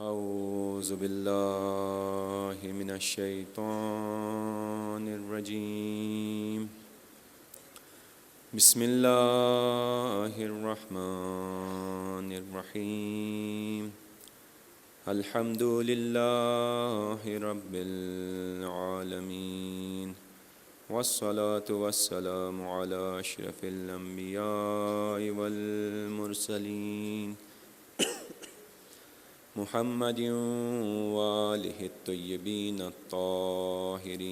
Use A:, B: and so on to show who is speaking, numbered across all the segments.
A: اعوذ باللہ من الشیطان الرجیم بسم اللہ الرحمن الرحیم الحمد للہ رب العالمین والصلاة والسلام علی اشرف الانبیاء والمرسلین محمد وآلہ الطیبین الطاہرین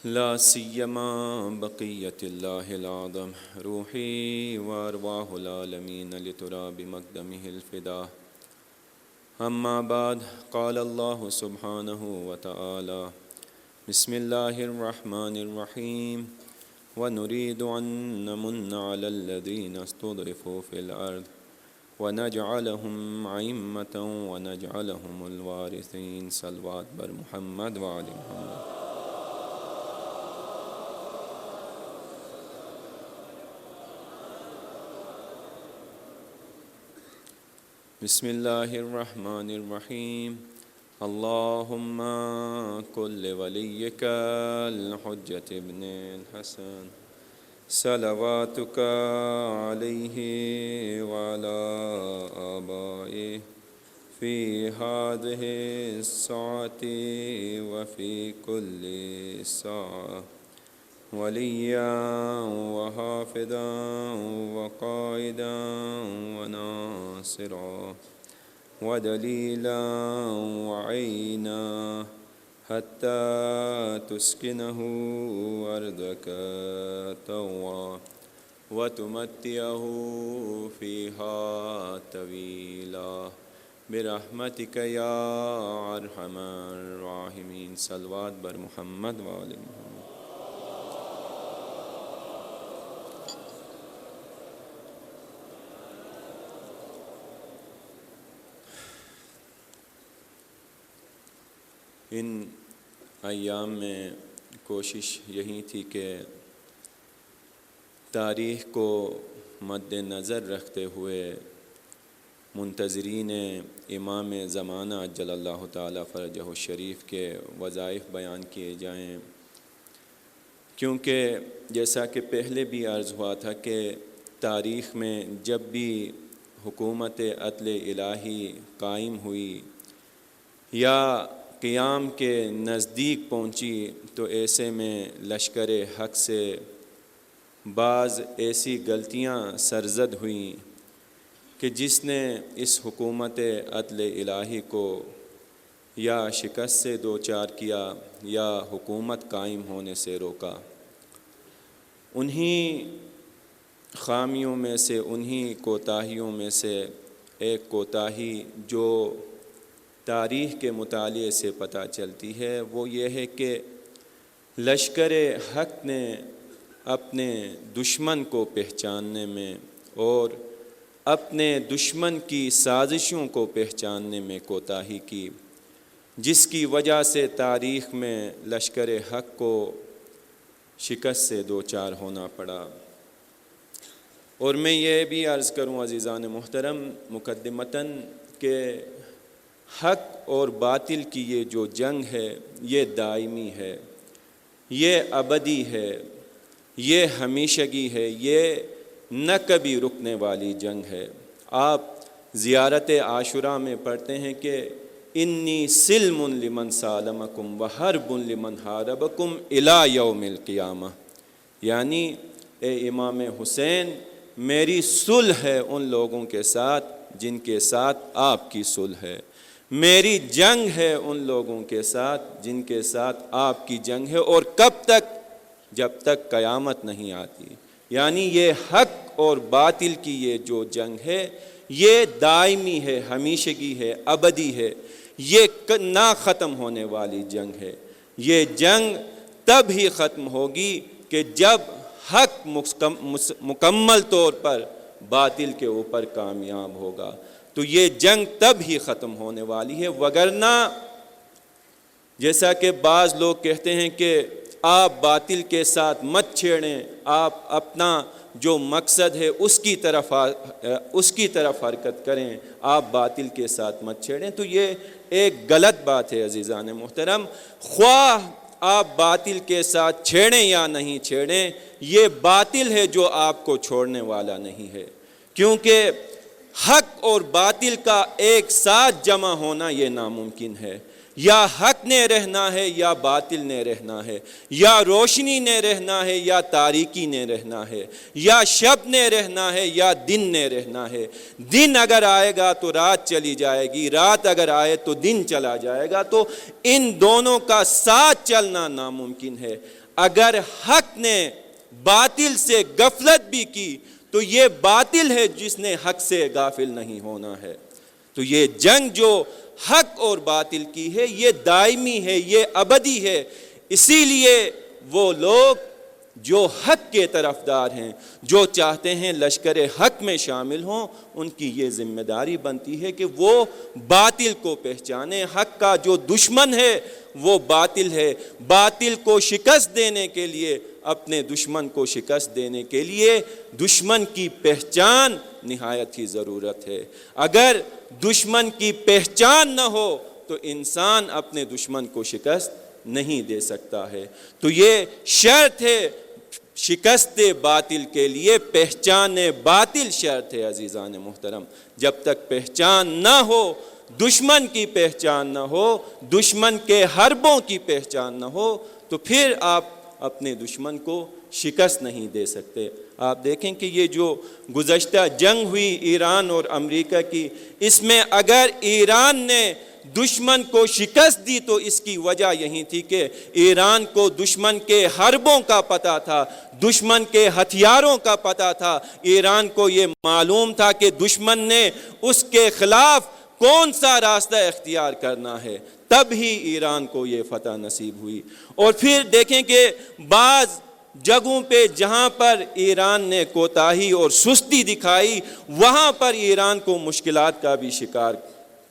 A: لا سیما بقیت اللہ العظم روحی وارواح العالمین لتراب مقدمہ الفدا اما بعد قال اللہ سبحانہ وتعالی بسم اللہ الرحمن الرحیم وَنُرِيدُ أَن نَّمُنَّ عَلَى الَّذِينَ اسْتُضْعِفُوا فِي الْأَرْضِ وَنَجْعَلَهُمْ أَئِمَّةً وَنَجْعَلَهُمُ الْوَارِثِينَ صلوات بر محمد وآل محمد۔ بسم اللہ الرحمن الرحیم اللہم کل ولیک الحجۃ ابن الحسن صلواتک علیہ وعلی آبائہ فی ہذہ الساعۃ وفی کل ساعۃ ولییا وحافظا وقائدا وناصرا ودلیلا وعینا حتی تسکنہ ارضک طوعا وتمتعہ فیہا طویلا برحمتک یا ارحم الراحمین صلوات بر محمد وآل محمد۔ ان ایام میں کوشش یہی تھی کہ تاریخ کو مد نظر رکھتے ہوئے منتظرین امام زمانہ عجل اللہ تعالی فرجہ الشریف کے وظائف بیان کیے جائیں، کیونکہ جیسا کہ پہلے بھی عرض ہوا تھا کہ تاریخ میں جب بھی حکومت عدل الہی قائم ہوئی یا قیام کے نزدیک پہنچی تو ایسے میں لشکر حق سے بعض ایسی غلطیاں سرزد ہوئیں کہ جس نے اس حکومت عدل الہی کو یا شکست سے دوچار کیا یا حکومت قائم ہونے سے روکا۔ انہی خامیوں میں سے، انہی کوتاہیوں میں سے ایک کوتاہی جو تاریخ کے مطالعے سے پتہ چلتی ہے وہ یہ ہے کہ لشکر حق نے اپنے دشمن کو پہچاننے میں اور اپنے دشمن کی سازشوں کو پہچاننے میں کوتاہی کی، جس کی وجہ سے تاریخ میں لشکر حق کو شکست سے دوچار ہونا پڑا۔ اور میں یہ بھی عرض کروں عزیزان محترم مقدمتاً کہ حق اور باطل کی یہ جو جنگ ہے یہ دائمی ہے، یہ ابدی ہے، یہ ہمیشگی ہے، یہ نہ کبھی رکنے والی جنگ ہے۔ آپ زیارت عاشوراء میں پڑھتے ہیں کہ انی سلم لمن سالمکم وحرب لمن حاربکم الی یوم القیامہ، یعنی اے امام حسین میری صلح ہے ان لوگوں کے ساتھ جن کے ساتھ آپ کی صلح ہے، میری جنگ ہے ان لوگوں کے ساتھ جن کے ساتھ آپ کی جنگ ہے، اور کب تک؟ جب تک قیامت نہیں آتی۔ یعنی یہ حق اور باطل کی یہ جو جنگ ہے یہ دائمی ہے، ہمیشگی ہے، ابدی ہے، یہ نہ ختم ہونے والی جنگ ہے۔ یہ جنگ تب ہی ختم ہوگی کہ جب حق مکمل طور پر باطل کے اوپر کامیاب ہوگا، تو یہ جنگ تب ہی ختم ہونے والی ہے، وگرنہ جیسا کہ بعض لوگ کہتے ہیں کہ آپ باطل کے ساتھ مت چھیڑیں، آپ اپنا جو مقصد ہے اس کی طرف حرکت کریں، آپ باطل کے ساتھ مت چھیڑیں۔ تو یہ ایک غلط بات ہے عزیزان محترم، خواہ آپ باطل کے ساتھ چھیڑیں یا نہیں چھیڑیں، یہ باطل ہے جو آپ کو چھوڑنے والا نہیں ہے، کیونکہ حق اور باطل کا ایک ساتھ جمع ہونا یہ ناممکن ہے۔ یا حق نے رہنا ہے یا باطل نے رہنا ہے، یا روشنی نے رہنا ہے یا تاریکی نے رہنا ہے، یا شب نے رہنا ہے یا دن نے رہنا ہے۔ دن اگر آئے گا تو رات چلی جائے گی، رات اگر آئے تو دن چلا جائے گا، تو ان دونوں کا ساتھ چلنا ناممکن ہے۔ اگر حق نے باطل سے غفلت بھی کی تو یہ باطل ہے جس نے حق سے غافل نہیں ہونا ہے۔ تو یہ جنگ جو حق اور باطل کی ہے یہ دائمی ہے، یہ ابدی ہے۔ اسی لیے وہ لوگ جو حق کے طرفدار ہیں، جو چاہتے ہیں لشکر حق میں شامل ہوں، ان کی یہ ذمہ داری بنتی ہے کہ وہ باطل کو پہچانیں۔ حق کا جو دشمن ہے وہ باطل ہے، باطل کو شکست دینے کے لیے، اپنے دشمن کو شکست دینے کے لیے دشمن کی پہچان نہایت ہی ضرورت ہے۔ اگر دشمن کی پہچان نہ ہو تو انسان اپنے دشمن کو شکست نہیں دے سکتا ہے۔ تو یہ شرط ہے شکست باطل کے لیے، پہچان باطل شرط ہے عزیزان محترم۔ جب تک پہچان نہ ہو، دشمن کی پہچان نہ ہو، دشمن کے حربوں کی پہچان نہ ہو، تو پھر آپ اپنے دشمن کو شکست نہیں دے سکتے۔ آپ دیکھیں کہ یہ جو گزشتہ جنگ ہوئی ایران اور امریکہ کی، اس میں اگر ایران نے دشمن کو شکست دی تو اس کی وجہ یہی تھی کہ ایران کو دشمن کے حربوں کا پتہ تھا، دشمن کے ہتھیاروں کا پتہ تھا۔ ایران کو یہ معلوم تھا کہ دشمن نے اس کے خلاف کون سا راستہ اختیار کرنا ہے، تب ہی ایران کو یہ فتح نصیب ہوئی۔ اور پھر دیکھیں کہ بعض جگہوں پہ جہاں پر ایران نے کوتاہی اور سستی دکھائی، وہاں پر ایران کو مشکلات کا بھی شکار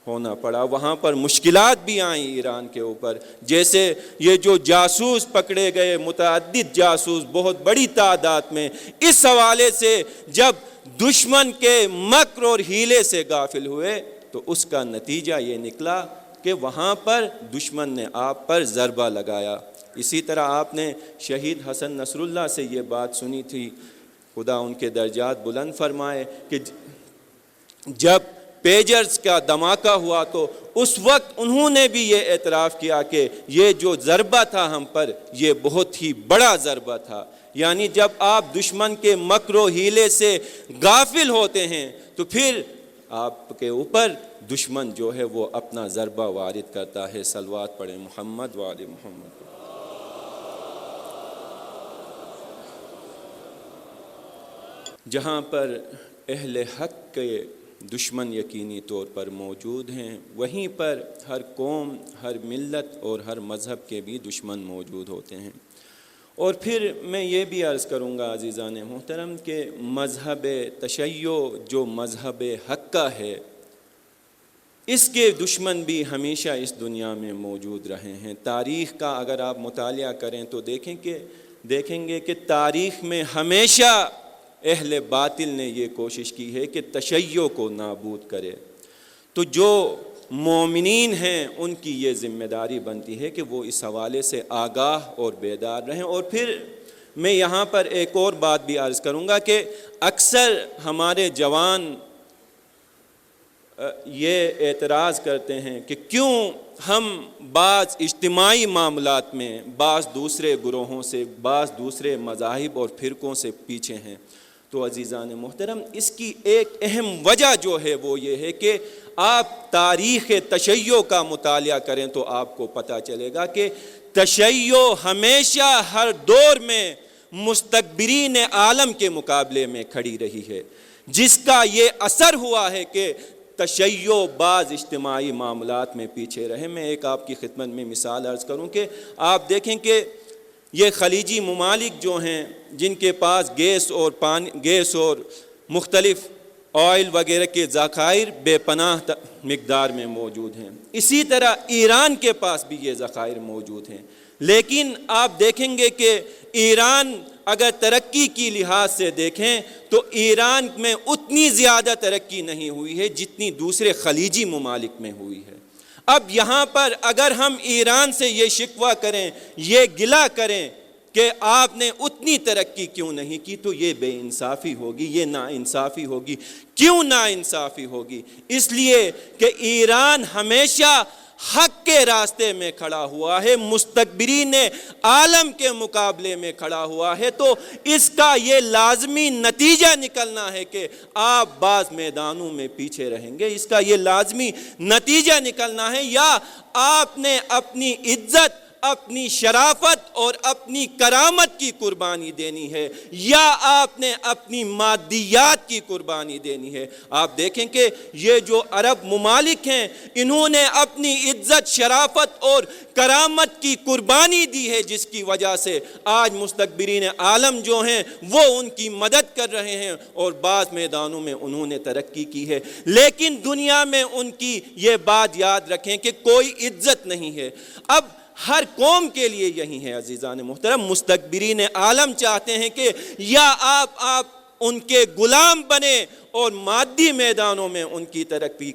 A: ہونا پڑا، وہاں پر مشکلات بھی آئیں ایران کے اوپر۔ جیسے یہ جو جاسوس پکڑے گئے، متعدد جاسوس بہت بڑی تعداد میں، اس حوالے سے جب دشمن کے مکر اور ہیلے سے غافل ہوئے تو اس کا نتیجہ یہ نکلا کہ وہاں پر دشمن نے آپ پر ضربہ لگایا۔ اسی طرح آپ نے شہید حسن نصر اللہ سے یہ بات سنی تھی، خدا ان کے درجات بلند فرمائے، کہ جب پیجرز کا دھماکہ ہوا تو اس وقت انہوں نے بھی یہ اعتراف کیا کہ یہ جو ضربہ تھا ہم پر، یہ بہت ہی بڑا ضربہ تھا۔ یعنی جب آپ دشمن کے مکر و حیلے سے غافل ہوتے ہیں تو پھر آپ کے اوپر دشمن جو ہے وہ اپنا ضربہ وارد کرتا ہے۔ صلوات پڑھیں محمد و آل محمد۔ جہاں پر اہل حق کے دشمن یقینی طور پر موجود ہیں، وہیں پر ہر قوم، ہر ملت اور ہر مذہب کے بھی دشمن موجود ہوتے ہیں۔ اور پھر میں یہ بھی عرض کروں گا عزیزان محترم کہ مذہب تشیع جو مذہب حق کا ہے، اس کے دشمن بھی ہمیشہ اس دنیا میں موجود رہے ہیں۔ تاریخ کا اگر آپ مطالعہ کریں تو دیکھیں گے کہ تاریخ میں ہمیشہ اہل باطل نے یہ کوشش کی ہے کہ تشیع کو نابود کرے۔ تو جو مومنین ہیں ان کی یہ ذمہ داری بنتی ہے کہ وہ اس حوالے سے آگاہ اور بیدار رہیں۔ اور پھر میں یہاں پر ایک اور بات بھی عرض کروں گا کہ اکثر ہمارے جوان یہ اعتراض کرتے ہیں کہ کیوں ہم بعض اجتماعی معاملات میں بعض دوسرے گروہوں سے، بعض دوسرے مذاہب اور فرقوں سے پیچھے ہیں۔ تو عزیزان محترم، اس کی ایک اہم وجہ جو ہے وہ یہ ہے کہ آپ تاریخ تشیع کا مطالعہ کریں تو آپ کو پتہ چلے گا کہ تشیع ہمیشہ ہر دور میں مستکبرین عالم کے مقابلے میں کھڑی رہی ہے، جس کا یہ اثر ہوا ہے کہ تشیع بعض اجتماعی معاملات میں پیچھے رہے۔ میں ایک آپ کی خدمت میں مثال عرض کروں کہ آپ دیکھیں کہ یہ خلیجی ممالک جو ہیں، جن کے پاس گیس اور مختلف آئل وغیرہ کے ذخائر بے پناہ مقدار میں موجود ہیں، اسی طرح ایران کے پاس بھی یہ ذخائر موجود ہیں، لیکن آپ دیکھیں گے کہ ایران اگر ترقی کی لحاظ سے دیکھیں تو ایران میں اتنی زیادہ ترقی نہیں ہوئی ہے جتنی دوسرے خلیجی ممالک میں ہوئی ہے۔ اب یہاں پر اگر ہم ایران سے یہ شکوہ کریں، یہ گلہ کریں کہ آپ نے اتنی ترقی کیوں نہیں کی، تو یہ بے انصافی ہوگی، یہ ناانصافی ہوگی۔ کیوں ناانصافی ہوگی؟ اس لیے کہ ایران ہمیشہ حق کے راستے میں کھڑا ہوا ہے، مستکبرین عالم کے مقابلے میں کھڑا ہوا ہے، تو اس کا یہ لازمی نتیجہ نکلنا ہے کہ آپ بعض میدانوں میں پیچھے رہیں گے۔ اس کا یہ لازمی نتیجہ نکلنا ہے، یا آپ نے اپنی عزت، اپنی شرافت اور اپنی کرامت کی قربانی دینی ہے، یا آپ نے اپنی مادیات کی قربانی دینی ہے۔ آپ دیکھیں کہ یہ جو عرب ممالک ہیں، انہوں نے اپنی عزت، شرافت اور کرامت کی قربانی دی ہے، جس کی وجہ سے آج مستکبرین عالم جو ہیں وہ ان کی مدد کر رہے ہیں اور بعض میدانوں میں انہوں نے ترقی کی ہے۔ لیکن دنیا میں ان کی یہ بات یاد رکھیں کہ کوئی عزت نہیں ہے۔ اب ہر قوم کے لیے یہی ہے عزیزان محترم، مستکبرین عالم چاہتے ہیں کہ یا آپ ان کے غلام بنیں اور مادی میدانوں میں ان کی ترقی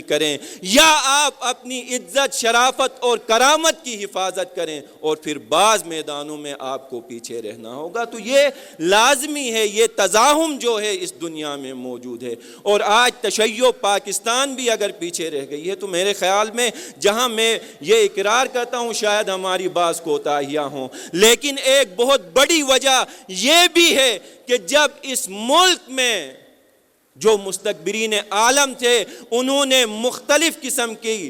A: کریں، یا آپ اپنی عزت، شرافت اور کرامت کی حفاظت کریں اور پھر بعض میدانوں میں آپ کو پیچھے رہنا ہوگا۔ تو یہ لازمی ہے، یہ تزاحم جو ہے اس دنیا میں موجود ہے۔ اور آج تشیع پاکستان بھی اگر پیچھے رہ گئی ہے تو میرے خیال میں، جہاں میں یہ اقرار کرتا ہوں شاید ہماری بعض کوتاہیاں ہوں، لیکن ایک بہت بڑی وجہ یہ بھی ہے کہ جب اس ملک میں جو مستکبرین عالم تھے، انہوں نے مختلف قسم کی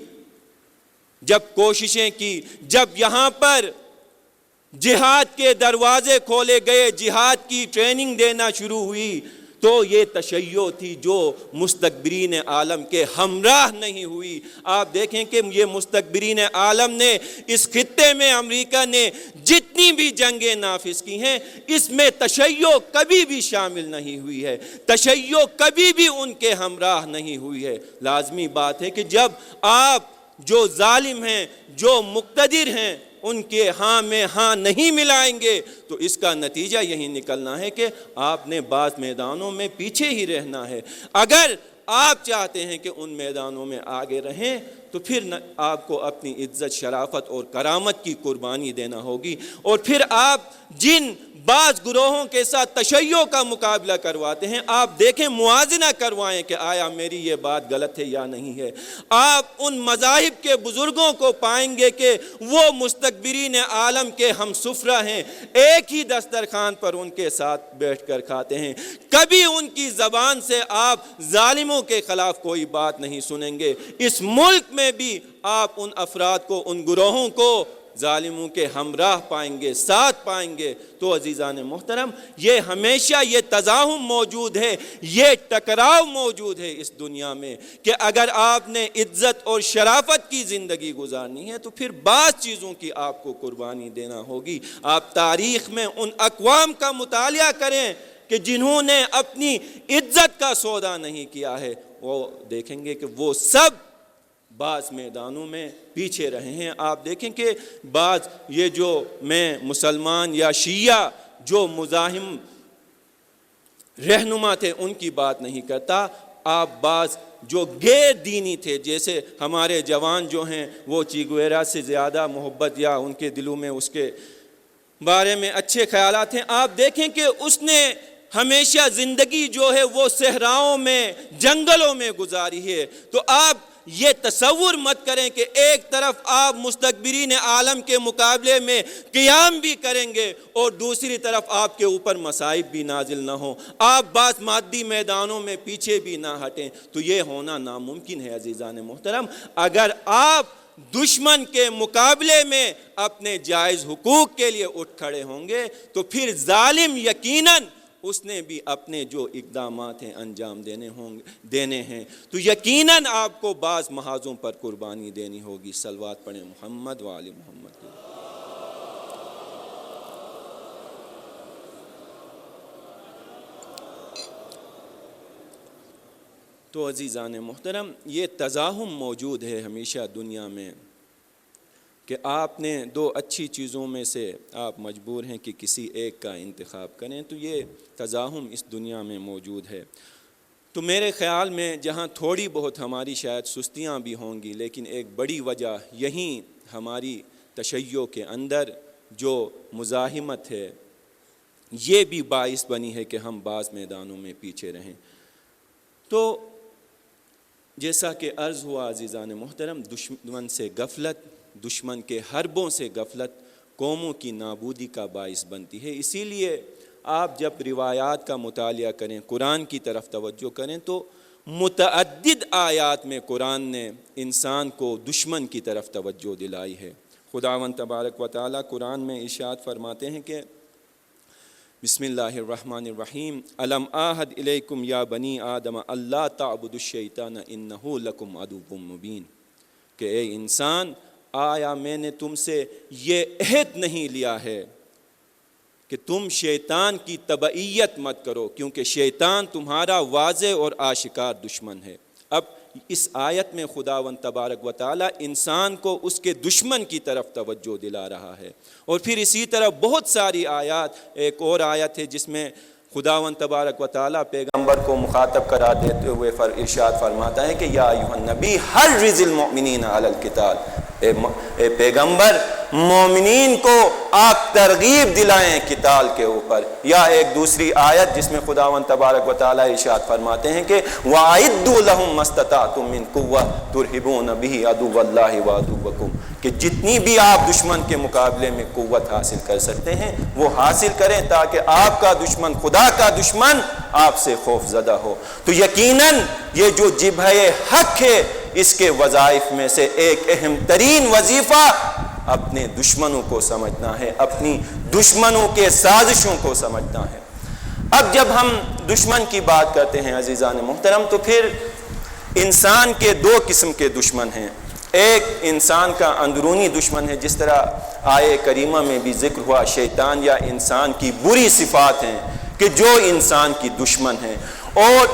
A: جب کوششیں کی، جب یہاں پر جہاد کے دروازے کھولے گئے، جہاد کی ٹریننگ دینا شروع ہوئی، تو یہ تشیع تھی جو مستکبرین عالم کے ہمراہ نہیں ہوئی۔ آپ دیکھیں کہ یہ مستکبرین عالم نے اس خطے میں، امریکہ نے جتنی بھی جنگیں نافذ کی ہیں، اس میں تشیع کبھی بھی شامل نہیں ہوئی ہے، تشیع کبھی بھی ان کے ہمراہ نہیں ہوئی ہے۔ لازمی بات ہے کہ جب آپ جو ظالم ہیں، جو مقتدر ہیں، ان کے ہاں میں ہاں نہیں ملائیں گے تو اس کا نتیجہ یہی نکلنا ہے کہ آپ نے بعض میدانوں میں پیچھے ہی رہنا ہے۔ اگر آپ چاہتے ہیں کہ ان میدانوں میں آگے رہیں تو پھر آپ کو اپنی عزت، شرافت اور کرامت کی قربانی دینا ہوگی، اور پھر آپ جن بعض گروہوں کے ساتھ تشیع کا مقابلہ کرواتے ہیں، آپ دیکھیں، موازنہ کروائیں کہ آیا میری یہ بات غلط ہے یا نہیں ہے۔ آپ ان مذاہب کے بزرگوں کو پائیں گے کہ وہ مستکبرین عالم کے ہم سفرہ ہیں، ایک ہی دسترخوان پر ان کے ساتھ بیٹھ کر کھاتے ہیں، کبھی ان کی زبان سے آپ ظالموں کے خلاف کوئی بات نہیں سنیں گے۔ اس ملک میں بھی آپ ان افراد کو، ان گروہوں کو ظالموں کے ہمراہ پائیں گے، ساتھ پائیں گے۔ تو عزیزان محترم، یہ ہمیشہ یہ تزاحم موجود ہے، یہ ٹکراؤ موجود ہے اس دنیا میں کہ اگر آپ نے عزت اور شرافت کی زندگی گزارنی ہے تو پھر بعض چیزوں کی آپ کو قربانی دینا ہوگی۔ آپ تاریخ میں ان اقوام کا مطالعہ کریں کہ جنہوں نے اپنی عزت کا سودا نہیں کیا ہے، وہ دیکھیں گے کہ وہ سب بعض میدانوں میں پیچھے رہے ہیں۔ آپ دیکھیں کہ بعض یہ جو میں مسلمان یا شیعہ جو مزاحم رہنما تھے ان کی بات نہیں کرتا، آپ بعض جو غیر دینی تھے، جیسے ہمارے جوان جو ہیں وہ چی گویرا سے زیادہ محبت یا ان کے دلوں میں اس کے بارے میں اچھے خیالات ہیں، آپ دیکھیں کہ اس نے ہمیشہ زندگی جو ہے وہ صحراؤں میں، جنگلوں میں گزاری ہے۔ تو آپ یہ تصور مت کریں کہ ایک طرف آپ مستکبرین عالم کے مقابلے میں قیام بھی کریں گے اور دوسری طرف آپ کے اوپر مصائب بھی نازل نہ ہوں، آپ بعض مادی میدانوں میں پیچھے بھی نہ ہٹیں، تو یہ ہونا ناممکن ہے عزیزان محترم۔ اگر آپ دشمن کے مقابلے میں اپنے جائز حقوق کے لیے اٹھ کھڑے ہوں گے تو پھر ظالم یقیناً اس نے بھی اپنے جو اقدامات ہیں انجام دینے ہیں، تو یقیناً آپ کو بعض محاذوں پر قربانی دینی ہوگی۔ صلوات پڑھیں محمد و آل محمد۔ تو عزیزان محترم، یہ تزاحم موجود ہے ہمیشہ دنیا میں کہ آپ نے دو اچھی چیزوں میں سے آپ مجبور ہیں کہ کسی ایک کا انتخاب کریں، تو یہ تزاحم اس دنیا میں موجود ہے۔ تو میرے خیال میں جہاں تھوڑی بہت ہماری شاید سستیاں بھی ہوں گی، لیکن ایک بڑی وجہ یہیں ہماری تشیع کے اندر جو مزاحمت ہے یہ بھی باعث بنی ہے کہ ہم بعض میدانوں میں پیچھے رہیں۔ تو جیسا کہ عرض ہوا عزیزان محترم، دشمن سے غفلت، دشمن کے حربوں سے غفلت قوموں کی نابودی کا باعث بنتی ہے۔ اسی لیے آپ جب روایات کا مطالعہ کریں، قرآن کی طرف توجہ کریں، تو متعدد آیات میں قرآن نے انسان کو دشمن کی طرف توجہ دلائی ہے۔ خداوند تبارک و تعالیٰ قرآن میں ارشاد فرماتے ہیں کہ بسم اللہ الرحمن الرحیم، الم اعہد الیکم یا بنی آدم اللہ تعبدوا الشیطان انہ لکم عدو مبین، کہ اے انسان، آیا میں نے تم سے یہ عہد نہیں لیا ہے کہ تم شیطان کی تبعیت مت کرو، کیونکہ شیطان تمہارا واضح اور آشکار دشمن ہے۔ اب اس آیت میں خداوند تبارک و تعالی انسان کو اس کے دشمن کی طرف توجہ دلا رہا ہے، اور پھر اسی طرح بہت ساری آیات، ایک اور آیت ہے جس میں خداوند تبارک و تعالی پیغمبر کو مخاطب قرار دیتے ہوئے ارشاد فرماتا ہے کہ یا ایھا النبی حرض المؤمنین علی القتال، اے پیغمبر مومنین کو آپ ترغیب دلائیں قتال کے اوپر۔ یا ایک دوسری آیت جس میں خداوند تبارک و تعالی ارشاد فرماتے ہیں کہ وَأَعِدُّوا لَهُم مَّا اسْتَطَعْتُم مِّن قُوَّةٍ تُرْهِبُونَ بِهِ عَدُوَّ اللَّهِ وَعَدُوَّكُمْ، کہ جتنی بھی آپ دشمن کے مقابلے میں قوت حاصل کر سکتے ہیں وہ حاصل کریں، تاکہ آپ کا دشمن، خدا کا دشمن، آپ سے خوف زدہ ہو۔ تو یقیناً یہ جو جبہہ حق ہے، اس کے وظائف میں سے ایک اہم ترین وظیفہ اپنے دشمنوں کو سمجھنا ہے، اپنی دشمنوں کے سازشوں کو سمجھنا ہے۔ اب جب ہم دشمن کی بات کرتے ہیں عزیزان محترم، تو پھر انسان کے دو قسم کے دشمن ہیں۔ ایک انسان کا اندرونی دشمن ہے، جس طرح آیے کریمہ میں بھی ذکر ہوا، شیطان یا انسان کی بری صفات ہیں کہ جو انسان کی دشمن ہیں، اور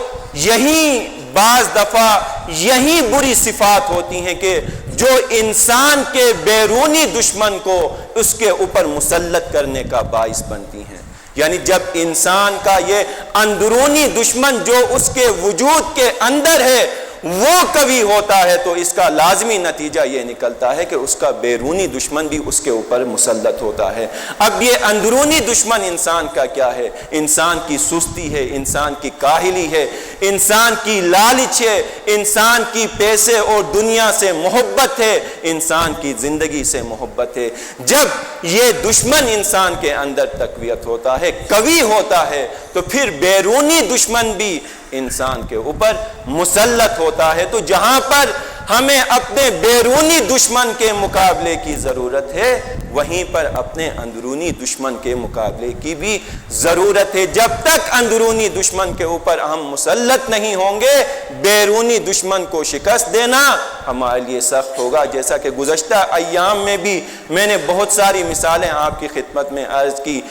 A: یہی بعض دفعہ یہی بری صفات ہوتی ہیں کہ جو انسان کے بیرونی دشمن کو اس کے اوپر مسلط کرنے کا باعث بنتی ہیں۔ یعنی جب انسان کا یہ اندرونی دشمن جو اس کے وجود کے اندر ہے وہ قوی ہوتا ہے، تو اس کا لازمی نتیجہ یہ نکلتا ہے کہ اس کا بیرونی دشمن بھی اس کے اوپر مسلط ہوتا ہے۔ اب یہ اندرونی دشمن انسان کا کیا ہے؟ انسان کی سستی ہے، انسان کی کاہلی ہے، انسان کی لالچ ہے، انسان کی پیسے اور دنیا سے محبت ہے، انسان کی زندگی سے محبت ہے۔ جب یہ دشمن انسان کے اندر تقویت ہوتا ہے، قوی ہوتا ہے، تو پھر بیرونی دشمن بھی انسان کے اوپر مسلط ہوتا ہے۔ تو جہاں پر ہمیں اپنے بیرونی دشمن کے مقابلے کی ضرورت ہے، وہیں پر اپنے اندرونی دشمن کے مقابلے کی بھی ضرورت ہے۔ جب تک اندرونی دشمن کے اوپر ہم مسلط نہیں ہوں گے، بیرونی دشمن کو شکست دینا ہمارے لیے سخت ہوگا۔ جیسا کہ گزشتہ ایام میں بھی میں نے بہت ساری مثالیں آپ کی خدمت میں عرض کی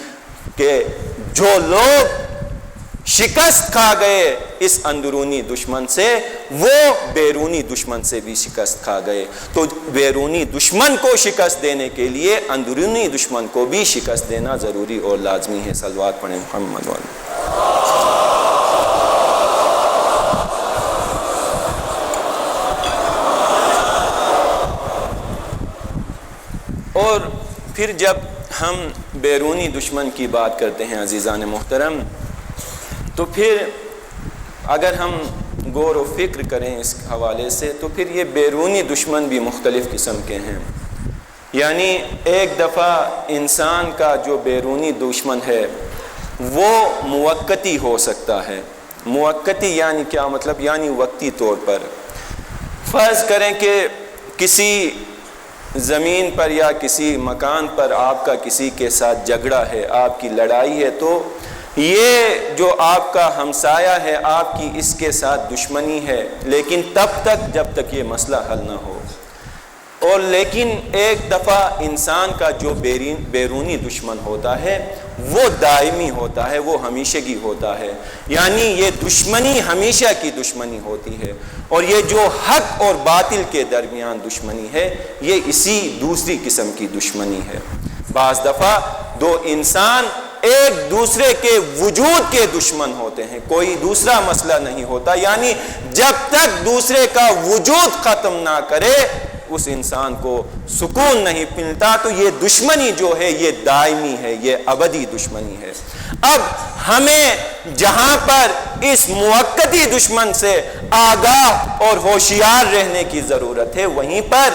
A: کہ جو لوگ شکست کھا گئے اس اندرونی دشمن سے، وہ بیرونی دشمن سے بھی شکست کھا گئے۔ تو بیرونی دشمن کو شکست دینے کے لیے اندرونی دشمن کو بھی شکست دینا ضروری اور لازمی ہے۔ صلوات پڑھیں محمد والے۔ اور پھر جب ہم بیرونی دشمن کی بات کرتے ہیں عزیزان محترم، تو پھر اگر ہم غور و فکر کریں اس حوالے سے، تو پھر یہ بیرونی دشمن بھی مختلف قسم کے ہیں۔ یعنی ایک دفعہ انسان کا جو بیرونی دشمن ہے وہ موقتی ہو سکتا ہے۔ موقتی یعنی کیا مطلب؟ یعنی وقتی طور پر فرض کریں کہ کسی زمین پر یا کسی مکان پر آپ کا کسی کے ساتھ جھگڑا ہے، آپ کی لڑائی ہے، تو یہ جو آپ کا ہمسایہ ہے، آپ کی اس کے ساتھ دشمنی ہے، لیکن تب تک جب تک یہ مسئلہ حل نہ ہو۔ اور لیکن ایک دفعہ انسان کا جو بیرونی دشمن ہوتا ہے وہ دائمی ہوتا ہے، وہ ہمیشگی ہوتا ہے، یعنی یہ دشمنی ہمیشہ کی دشمنی ہوتی ہے، اور یہ جو حق اور باطل کے درمیان دشمنی ہے یہ اسی دوسری قسم کی دشمنی ہے۔ بعض دفعہ دو انسان ایک دوسرے کے وجود کے دشمن ہوتے ہیں، کوئی دوسرا مسئلہ نہیں ہوتا، یعنی جب تک دوسرے کا وجود ختم نہ کرے اس انسان کو سکون نہیں ملتا، تو یہ دشمنی جو ہے یہ دائمی ہے، یہ ابدی دشمنی ہے۔ اب ہمیں جہاں پر اس موقتی دشمن سے آگاہ اور ہوشیار رہنے کی ضرورت ہے، وہیں پر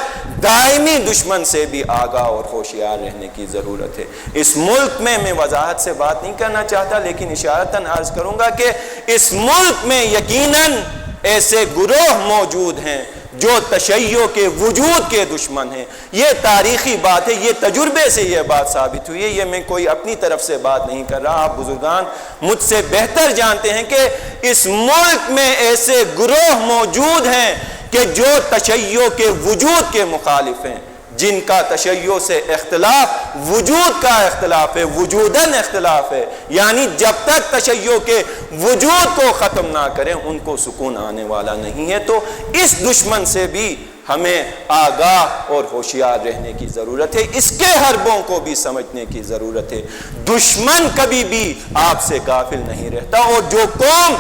A: دائمی دشمن سے بھی آگاہ اور ہوشیار رہنے کی ضرورت ہے۔ اس ملک میں وضاحت سے بات نہیں کرنا چاہتا، لیکن اشارتاً عرض کروں گا کہ اس ملک میں یقیناً ایسے گروہ موجود ہیں جو تشیع کے وجود کے دشمن ہیں۔ یہ تاریخی بات ہے، یہ تجربے سے یہ بات ثابت ہوئی ہے، یہ میں کوئی اپنی طرف سے بات نہیں کر رہا، آپ بزرگان مجھ سے بہتر جانتے ہیں کہ اس ملک میں ایسے گروہ موجود ہیں کہ جو تشیع کے وجود کے مخالف ہیں، جن کا تشیع سے اختلاف وجود کا اختلاف ہے، وجوداً اختلاف ہے، یعنی جب تک تشیع کے وجود کو ختم نہ کریں ان کو سکون آنے والا نہیں ہے۔ تو اس دشمن سے بھی ہمیں آگاہ اور ہوشیار رہنے کی ضرورت ہے، اس کے حربوں کو بھی سمجھنے کی ضرورت ہے۔ دشمن کبھی بھی آپ سے غافل نہیں رہتا، اور جو قوم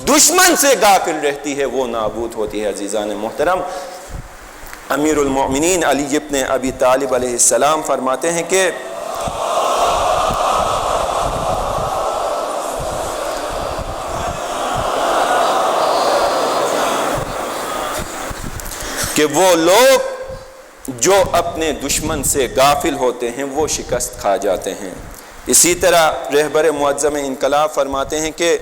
A: دشمن سے غافل رہتی ہے وہ نابود ہوتی ہے۔ عزیزان محترم، امیر المؤمنین علی ابن ابی طالب علیہ السلام فرماتے ہیں کہ وہ لوگ جو اپنے دشمن سے غافل ہوتے ہیں وہ شکست کھا جاتے ہیں۔ اسی طرح رہبر معظم انقلاب فرماتے ہیں کہ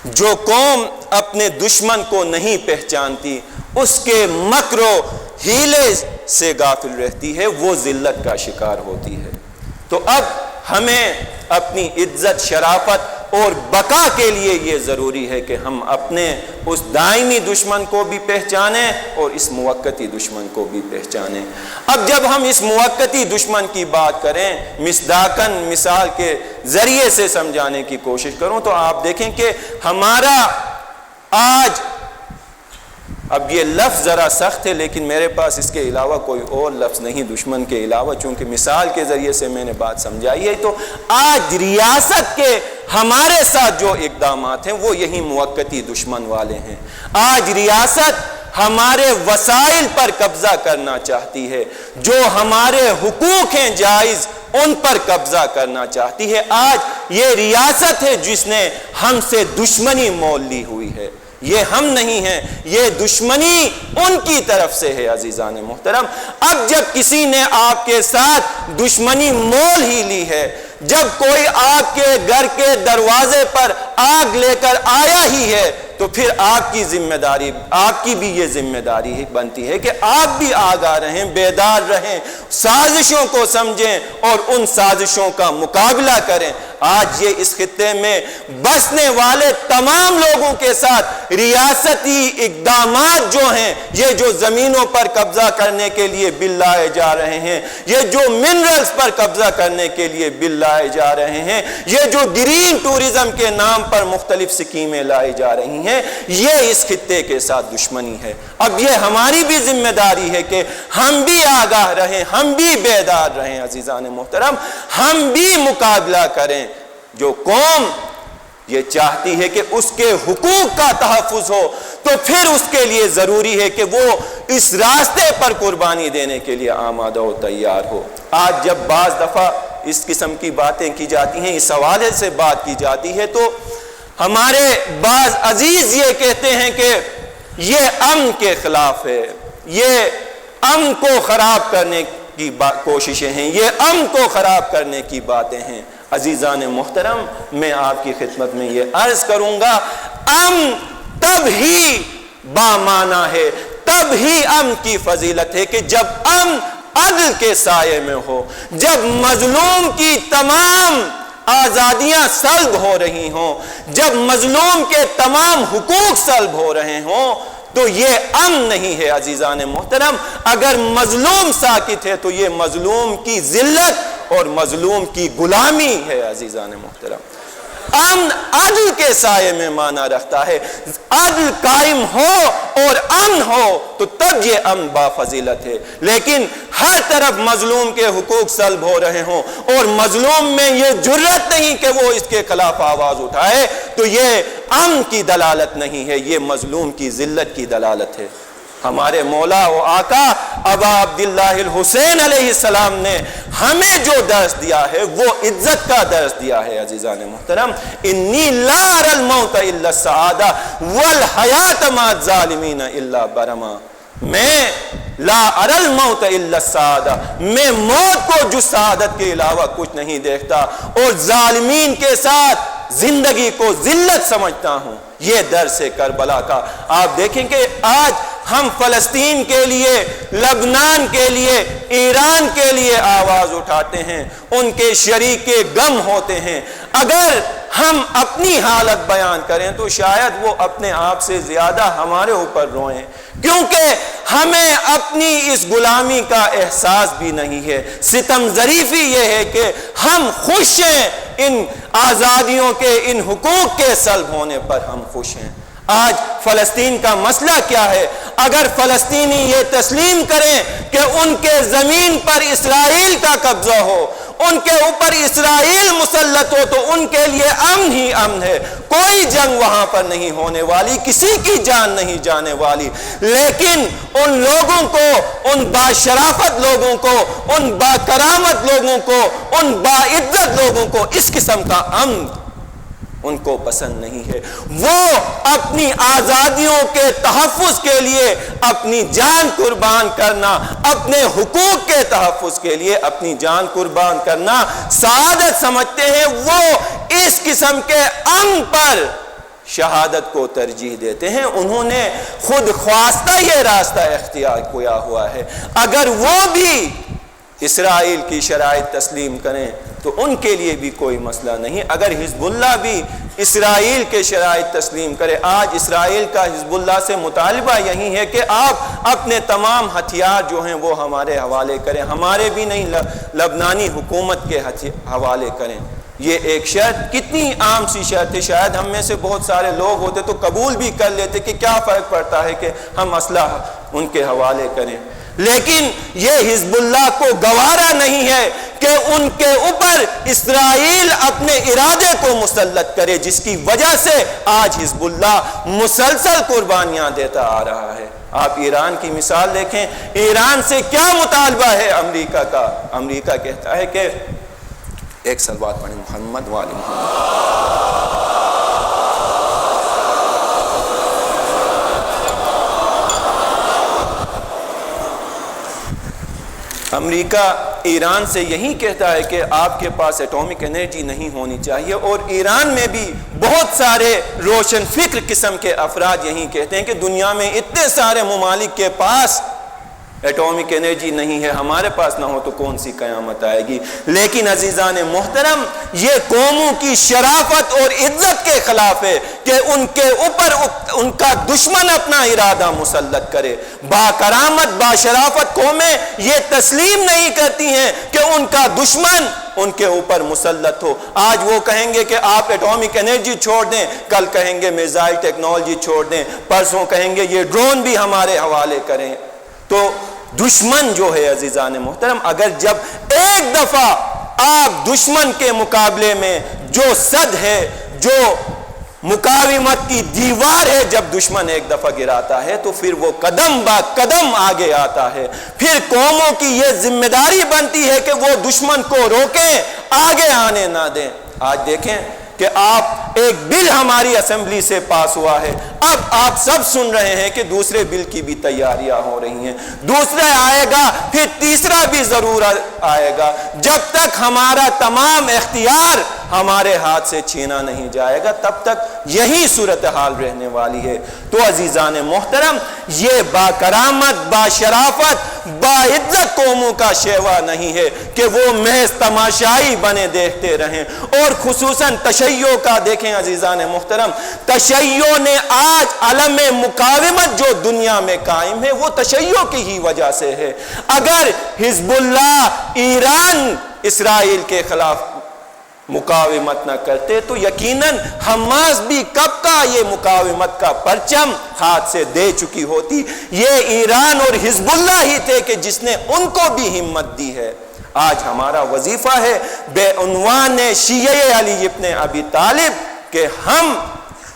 A: جو قوم اپنے دشمن کو نہیں پہچانتی، اس کے مکر و ہیلے سے غافل رہتی ہے، وہ ذلت کا شکار ہوتی ہے۔ تو اب ہمیں اپنی عزت، شرافت اور بقا کے لیے یہ ضروری ہے کہ ہم اپنے اس دائمی دشمن کو بھی پہچانیں اور اس موقتی دشمن کو بھی پہچانیں۔ اب جب ہم اس موقتی دشمن کی بات کریں، مصداقاً مثال کے ذریعے سے سمجھانے کی کوشش کروں تو آپ دیکھیں کہ ہمارا آج، اب یہ لفظ ذرا سخت ہے لیکن میرے پاس اس کے علاوہ کوئی اور لفظ نہیں دشمن کے علاوہ، چونکہ مثال کے ذریعے سے میں نے بات سمجھائی ہے، تو آج ریاست کے ہمارے ساتھ جو اقدامات ہیں وہ یہی موقتی دشمن والے ہیں۔ آج ریاست ہمارے وسائل پر قبضہ کرنا چاہتی ہے، جو ہمارے حقوق ہیں جائز ان پر قبضہ کرنا چاہتی ہے۔ آج یہ ریاست ہے جس نے ہم سے دشمنی مول لی ہوئی ہے، یہ ہم نہیں ہیں، یہ دشمنی ان کی طرف سے ہے۔ عزیزان محترم، اب جب کسی نے آپ کے ساتھ دشمنی مول ہی لی ہے، جب کوئی آپ کے گھر کے دروازے پر آگ لے کر آیا ہی ہے، تو پھر آپ کی ذمہ داری، آپ کی بھی یہ ذمہ داری بنتی ہے کہ آپ بھی آگاہ رہیں، بیدار رہیں، سازشوں کو سمجھیں اور ان سازشوں کا مقابلہ کریں۔ آج یہ اس خطے میں بسنے والے تمام لوگوں کے ساتھ ریاستی اقدامات جو ہیں، یہ جو زمینوں پر قبضہ کرنے کے لیے بل لائے جا رہے ہیں، یہ جو منرلز پر قبضہ کرنے کے لیے بل لائے جا رہے ہیں، یہ جو گرین ٹورزم کے نام پر مختلف سکیمیں لائی جا رہی ہیں، یہ اس خطے کے ساتھ دشمنی ہے۔ اب یہ ہماری بھی ذمہ داری ہے کہ ہم بھی آگاہ رہیں، ہم بھی بیدار رہیں۔ عزیزان محترم، ہم بھی مقابلہ کریں۔ جو قوم یہ چاہتی ہے کہ اس کے حقوق کا تحفظ ہو، تو پھر اس کے لیے ضروری ہے کہ وہ اس راستے پر قربانی دینے کے لیے آمادہ و تیار ہو۔ آج جب بعض دفعہ اس قسم کی باتیں کی جاتی ہیں، اس حوالے سے بات کی جاتی ہے، تو ہمارے بعض عزیز یہ کہتے ہیں کہ یہ امن کے خلاف ہے، یہ امن کو خراب کرنے کی کوششیں ہیں، یہ امن کو خراب کرنے کی باتیں ہیں۔ عزیزان محترم، میں آپ کی خدمت میں یہ عرض کروں گا، امن تب ہی بامعنی ہے، تب ہی امن کی فضیلت ہے کہ جب امن عدل کے سائے میں ہو، جب مظلوم کی تمام آزادیاں سلب ہو رہی ہوں، جب مظلوم کے تمام حقوق سلب ہو رہے ہوں، تو یہ امن نہیں ہے عزیزان محترم۔ اگر مظلوم ساکت ہے تو یہ مظلوم کی ذلت اور مظلوم کی غلامی ہے عزیزان محترم۔ امن عدل کے سائے میں معنی رکھتا ہے، عدل قائم ہو اور امن ہو تو تب یہ امن بافضیلت ہے، لیکن ہر طرف مظلوم کے حقوق سلب ہو رہے ہوں اور مظلوم میں یہ جرت نہیں کہ وہ اس کے خلاف آواز اٹھائے تو یہ امن کی دلالت نہیں ہے، یہ مظلوم کی ذلت کی دلالت ہے۔ ہمارے مولا و آقا ابا عبداللہ الحسین علیہ السلام نے ہمیں جو درس دیا ہے وہ عزت کا درس دیا ہے عزیزان محترم۔ انی لا اری الموت الا السعادہ والحیات مع الظالمین الا برما، میں لا اری الموت الا السعادہ، میں موت کو جو سعادت کے علاوہ کچھ نہیں دیکھتا اور ظالمین کے ساتھ زندگی کو ذلت سمجھتا ہوں۔ یہ درس ہے کربلا کا۔ آپ دیکھیں کہ آج ہم فلسطین کے لیے، لبنان کے لیے، ایران کے لیے آواز اٹھاتے ہیں، ان کے شریک غم ہوتے ہیں۔ اگر ہم اپنی حالت بیان کریں تو شاید وہ اپنے آپ سے زیادہ ہمارے اوپر روئیں، کیونکہ ہمیں اپنی اس غلامی کا احساس بھی نہیں ہے۔ ستم ظریفی یہ ہے کہ ہم خوش ہیں ان آزادیوں کے، ان حقوق کے سلب ہونے پر ہم خوش ہیں۔ آج فلسطین کا مسئلہ کیا ہے؟ اگر فلسطینی یہ تسلیم کریں کہ ان کے زمین پر اسرائیل کا قبضہ ہو، ان کے اوپر اسرائیل مسلط ہو تو ان کے لیے امن ہی امن ہے، کوئی جنگ وہاں پر نہیں ہونے والی، کسی کی جان نہیں جانے والی۔ لیکن ان لوگوں کو، ان باشرافت لوگوں کو، ان باکرامت لوگوں کو، ان باعزت لوگوں کو اس قسم کا امن ان کو پسند نہیں ہے۔ وہ اپنی آزادیوں کے تحفظ کے لیے اپنی جان قربان کرنا، اپنے حقوق کے تحفظ کے لیے اپنی جان قربان کرنا سعادت سمجھتے ہیں۔ وہ اس قسم کے امن پر شہادت کو ترجیح دیتے ہیں۔ انہوں نے خود خواستہ یہ راستہ اختیار کیا ہوا ہے۔ اگر وہ بھی اسرائیل کی شرائط تسلیم کریں تو ان کے لیے بھی کوئی مسئلہ نہیں۔ اگر حزب اللہ بھی اسرائیل کے شرائط تسلیم کرے، آج اسرائیل کا حزب اللہ سے مطالبہ یہی ہے کہ آپ اپنے تمام ہتھیار جو ہیں وہ ہمارے حوالے کریں، ہمارے بھی نہیں، لبنانی حکومت کے حوالے کریں۔ یہ ایک شرط کتنی عام سی شرط ہے، شاید ہم میں سے بہت سارے لوگ ہوتے تو قبول بھی کر لیتے کہ کیا فرق پڑتا ہے کہ ہم اسلحہ ان کے حوالے کریں، لیکن یہ حزب اللہ کو گوارا نہیں ہے کہ ان کے اوپر اسرائیل اپنے ارادے کو مسلط کرے، جس کی وجہ سے آج حزب اللہ مسلسل قربانیاں دیتا آ رہا ہے۔ آپ ایران کی مثال دیکھیں، ایران سے کیا مطالبہ ہے امریکہ کا؟ امریکہ کہتا ہے کہ ایک صلوات پڑھیں محمد وآل محمد۔ امریکہ ایران سے یہی کہتا ہے کہ آپ کے پاس ایٹامک انرجی نہیں ہونی چاہیے، اور ایران میں بھی بہت سارے روشن فکر قسم کے افراد یہی کہتے ہیں کہ دنیا میں اتنے سارے ممالک کے پاس ایٹامک انرجی نہیں ہے، ہمارے پاس نہ ہو تو کون سی قیامت آئے گی۔ لیکن عزیزان محترم، یہ قوموں کی شرافت اور عزت کے خلاف ہے کہ ان کے اوپر ان کا دشمن اپنا ارادہ مسلط کرے۔ باکرامت باشرافت قومیں یہ تسلیم نہیں کرتی ہیں کہ ان کا دشمن ان کے اوپر مسلط ہو۔ آج وہ کہیں گے کہ آپ ایٹامک انرجی چھوڑ دیں، کل کہیں گے میزائل ٹیکنالوجی چھوڑ دیں، پرسوں کہیں گے یہ ڈرون بھی ہمارے حوالے کریں۔ تو دشمن جو ہے عزیزان محترم، اگر جب ایک دفعہ آپ دشمن کے مقابلے میں جو صد ہے، جو مقاومت کی دیوار ہے، جب دشمن ایک دفعہ گراتا ہے تو پھر وہ قدم با قدم آگے آتا ہے۔ پھر قوموں کی یہ ذمہ داری بنتی ہے کہ وہ دشمن کو روکیں، آگے آنے نہ دیں۔ آج دیکھیں کہ آپ ایک بل ہماری اسمبلی سے پاس ہوا ہے، اب آپ سب سن رہے ہیں کہ دوسرے بل کی بھی تیاریاں ہو رہی ہیں، دوسرا آئے گا، پھر تیسرا بھی ضرور آئے گا۔ جب تک ہمارا تمام اختیار ہمارے ہاتھ سے چھینا نہیں جائے گا، تب تک یہی صورتحال رہنے والی ہے۔ تو عزیزان محترم، یہ با کرامت، با شرافت، با عزت قوموں کا شیوا نہیں ہے کہ وہ محض تماشائی بنے دیکھتے رہیں۔ اور خصوصاً تشیع کا دیکھیں عزیزان محترم، تشیع نے آج علم مقاومت جو دنیا میں قائم ہے وہ تشیع کی ہی وجہ سے ہے۔ اگر حزب اللہ ایران اسرائیل کے خلاف مقاومت نہ کرتے تو یقیناً حماس بھی کب کا یہ مقاومت کا پرچم ہاتھ سے دے چکی ہوتی۔ یہ ایران اور حزب اللہ ہی تھے کہ جس نے ان کو بھی ہمت دی ہے۔ آج ہمارا وظیفہ ہے بے عنوان شیعہ علی ابن ابی طالب کہ ہم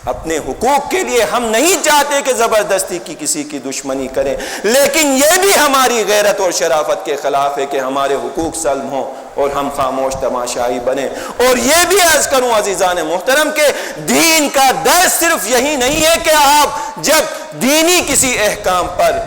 A: اپنے حقوق کے لیے ہم نہیں چاہتے کہ زبردستی کی کسی کی دشمنی کریں، لیکن یہ بھی ہماری غیرت اور شرافت کے خلاف ہے کہ ہمارے حقوق سلب ہوں اور ہم خاموش تماشائی بنیں۔ اور یہ بھی عرض کروں عزیزان محترم کہ دین کا درس صرف یہی نہیں ہے کہ آپ جب دینی کسی احکام پر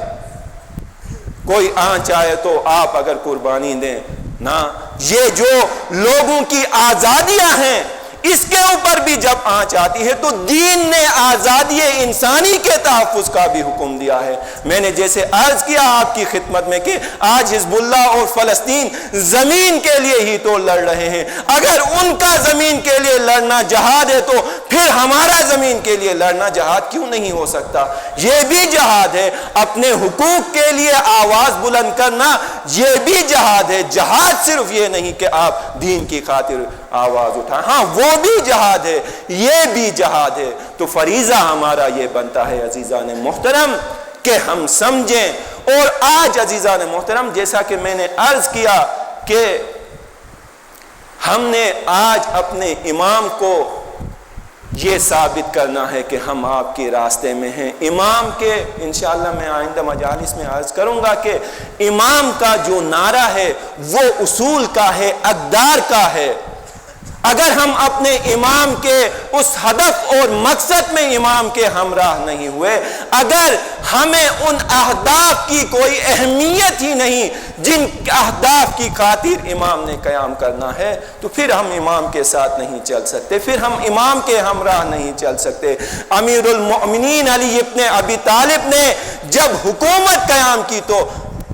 A: کوئی آنچ آئے تو آپ اگر قربانی دیں، نہ، یہ جو لوگوں کی آزادیاں ہیں اس کے اوپر بھی جب آنچ آتی ہے تو دین نے آزادی انسانی کے تحفظ کا بھی حکم دیا ہے۔ میں نے جیسے عرض کیا آپ کی خدمت میں کہ آج حزب اللہ اور فلسطین زمین کے لیے ہی تو لڑ رہے ہیں۔ اگر ان کا زمین کے لیے لڑنا جہاد ہے تو پھر ہمارا زمین کے لیے لڑنا جہاد کیوں نہیں ہو سکتا؟ یہ بھی جہاد ہے۔ اپنے حقوق کے لیے آواز بلند کرنا یہ بھی جہاد ہے۔ جہاد صرف یہ نہیں کہ آپ دین کی خاطر آواز اٹھائیں، ہاں وہ بھی جہاد ہے، یہ بھی جہاد ہے۔ تو فریضہ ہمارا یہ بنتا ہے عزیزان محترم کہ ہم سمجھیں۔ اور آج عزیزان محترم جیسا کہ میں نے عرض کیا کہ ہم نے آج اپنے امام کو یہ ثابت کرنا ہے کہ ہم آپ کے راستے میں ہیں۔ امام کے انشاءاللہ میں آئندہ مجالس میں عرض کروں گا کہ امام کا جو نعرہ ہے وہ اصول کا ہے، اقدار کا ہے۔ اگر ہم اپنے امام کے اس ہدف اور مقصد میں امام کے ہمراہ نہیں ہوئے، اگر ہمیں ان اہداف کی کوئی اہمیت ہی نہیں جن اہداف کی خاطر امام نے قیام کرنا ہے، تو پھر ہم امام کے ساتھ نہیں چل سکتے، پھر ہم امام کے ہمراہ نہیں چل سکتے۔ امیر المؤمنین علی ابن ابی طالب نے جب حکومت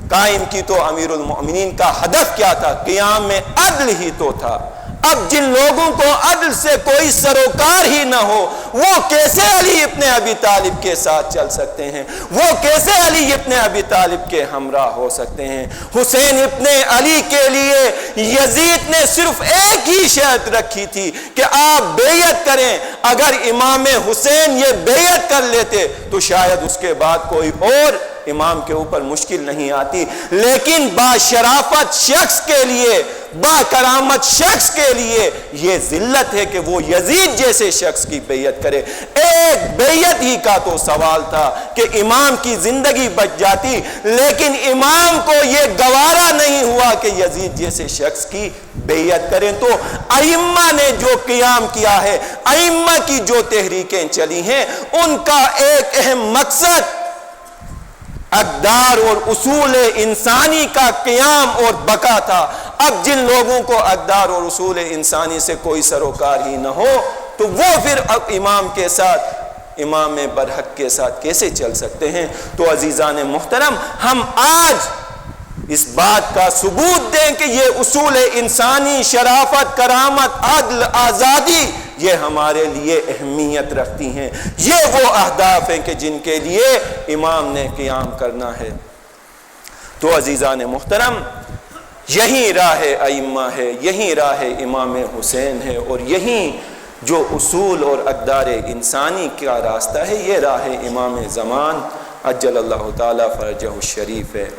A: قائم کی تو امیر المؤمنین کا ہدف کیا تھا؟ قیام میں عدل ہی تو تھا۔ اب جن لوگوں کو عدل سے کوئی سروکار ہی نہ ہو وہ کیسے علی ابن ابی طالب کے ساتھ چل سکتے ہیں؟ وہ کیسے علی ابن ابی طالب کے ہمراہ ہو سکتے ہیں؟ حسین ابن علی کے لیے یزید نے صرف ایک ہی شرط رکھی تھی کہ آپ بیعت کریں۔ اگر امام حسین یہ بیعت کر لیتے تو شاید اس کے بعد کوئی اور امام کے اوپر مشکل نہیں آتی، لیکن با شرافت شخص کے لیے، با کرامت شخص کے لیے یہ ذلت ہے کہ وہ یزید جیسے شخص کی بیعت کرے۔ ایک بیعت ہی کا تو سوال تھا کہ امام کی زندگی بچ جاتی، لیکن امام کو یہ گوارا نہیں ہوا کہ یزید جیسے شخص کی بیعت کریں۔ تو ائمہ نے جو قیام کیا ہے، ائمہ کی جو تحریکیں چلی ہیں، ان کا ایک اہم مقصد اقدار اور اصول انسانی کا قیام اور بقا تھا۔ اب جن لوگوں کو اقدار اور اصول انسانی سے کوئی سروکار ہی نہ ہو تو وہ پھر اب امام کے ساتھ، امام برحق کے ساتھ کیسے چل سکتے ہیں؟ تو عزیزان محترم، ہم آج اس بات کا ثبوت دیں کہ یہ اصول انسانی، شرافت، کرامت، عدل، آزادی یہ ہمارے لیے اہمیت رکھتی ہیں۔ یہ وہ اہداف ہیں کہ جن کے لیے امام نے قیام کرنا ہے۔ تو عزیزان محترم، یہی راہ ائمہ ہے، یہی راہ امام حسین ہے، اور یہی جو اصول اور اقدار انسانی کا راستہ ہے یہ راہ امام زمان عجل اللہ تعالی فرجہ الشریف ہے۔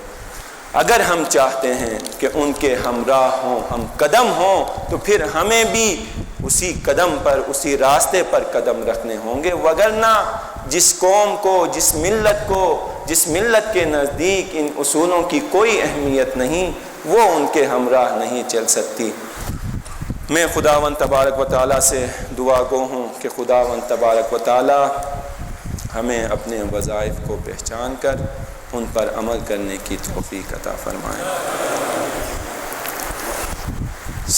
A: اگر ہم چاہتے ہیں کہ ان کے ہمراہ ہوں، ہم قدم ہوں، تو پھر ہمیں بھی اسی قدم پر، اسی راستے پر قدم رکھنے ہوں گے، وگرنہ جس قوم کو، جس ملت کو، جس ملت کے نزدیک ان اصولوں کی کوئی اہمیت نہیں، وہ ان کے ہمراہ نہیں چل سکتی۔ میں خداوند تبارک و تعالیٰ سے دعا گو ہوں کہ خداوند تبارک و تعالیٰ ہمیں اپنے وظائف کو پہچان کر ان پر عمل کرنے کی توفیق عطا فرمائے۔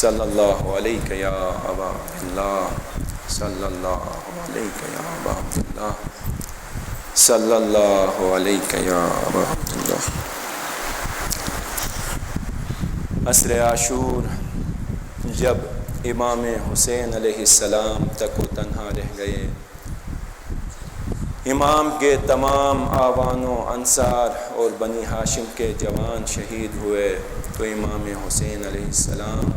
A: صلی اللہ علیہ یا ابا عبداللہ، صلی اللہ علیہ یا ابا عبداللہ، صلی اللہ علیہ یا ابا عبداللہ۔ عصر عاشور جب امام حسین علیہ السلام تک و تنہا رہ گئے، امام کے تمام آوان و انصار اور بنی ہاشم کے جوان شہید ہوئے، تو امام حسین علیہ السلام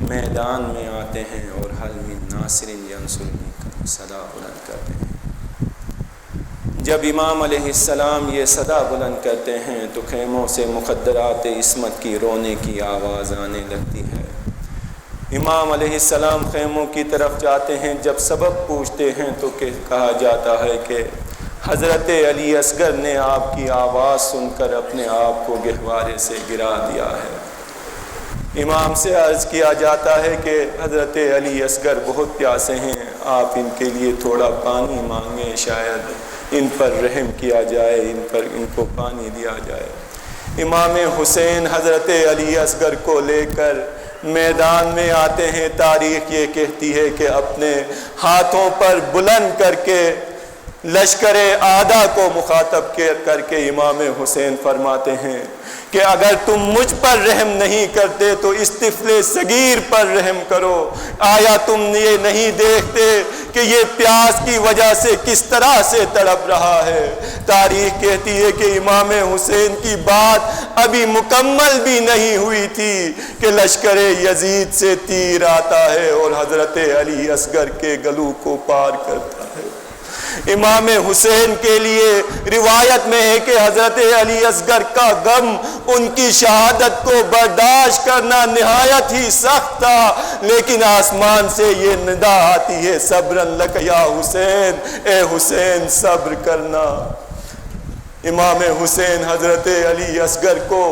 A: میدان میں آتے ہیں اور حل من ناصر ینصرنی کا صدا بلند کرتے ہیں۔ جب امام علیہ السلام یہ صدا بلند کرتے ہیں تو خیموں سے مقدرات عصمت کی رونے کی آواز آنے لگتی ہے۔ امام علیہ السلام خیموں کی طرف جاتے ہیں، جب سبب پوچھتے ہیں تو کہا جاتا ہے کہ حضرت علی اصغر نے آپ کی آواز سن کر اپنے آپ کو گہوارے سے گرا دیا ہے۔ امام سے عرض کیا جاتا ہے کہ حضرت علی اصغر بہت پیاسے ہیں، آپ ان کے لیے تھوڑا پانی مانگیں، شاید ان پر رحم کیا جائے، ان کو پانی دیا جائے۔ امام حسین حضرت علی اصغر کو لے کر میدان میں آتے ہیں۔ تاریخ یہ کہتی ہے کہ اپنے ہاتھوں پر بلند کر کے لشکر اعداء کو مخاطب کر کے امام حسین فرماتے ہیں کہ اگر تم مجھ پر رحم نہیں کرتے تو اس طفل صغیر پر رحم کرو۔ آیا تم یہ نہیں دیکھتے کہ یہ پیاس کی وجہ سے کس طرح سے تڑپ رہا ہے؟ تاریخ کہتی ہے کہ امام حسین کی بات ابھی مکمل بھی نہیں ہوئی تھی کہ لشکر یزید سے تیر آتا ہے اور حضرت علی اصغر کے گلو کو پار کرتا ہے۔ امام حسین کے لیے روایت میں ہے کہ حضرت علی اصغر کا غم، ان کی شہادت کو برداشت کرنا نہایت ہی سخت تھا، لیکن آسمان سے یہ ندا آتی ہے صبرن لک یا حسین، اے حسین صبر کرنا۔ امام حسین حضرت علی اصغر کو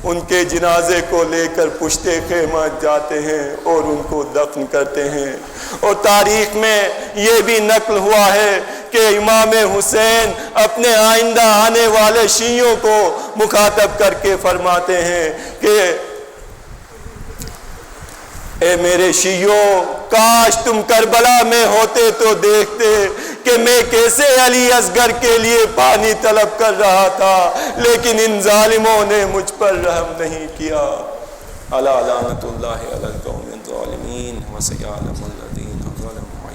A: ان کے جنازے کو لے کر پشت خیمہ جاتے ہیں اور ان کو دفن کرتے ہیں۔ اور تاریخ میں یہ بھی نقل ہوا ہے کہ امام حسین اپنے آئندہ آنے والے شیعوں کو مخاطب کر کے فرماتے ہیں کہ اے میرے شیعوں، کاش تم کربلا میں ہوتے تو دیکھتے کہ میں کیسے علی اصغر کے لیے پانی طلب کر رہا تھا، لیکن ان ظالموں نے مجھ پر رحم نہیں کیا۔ الا لعنت اللہ علی القوم الظالمین وسیعلم الذین ظلموا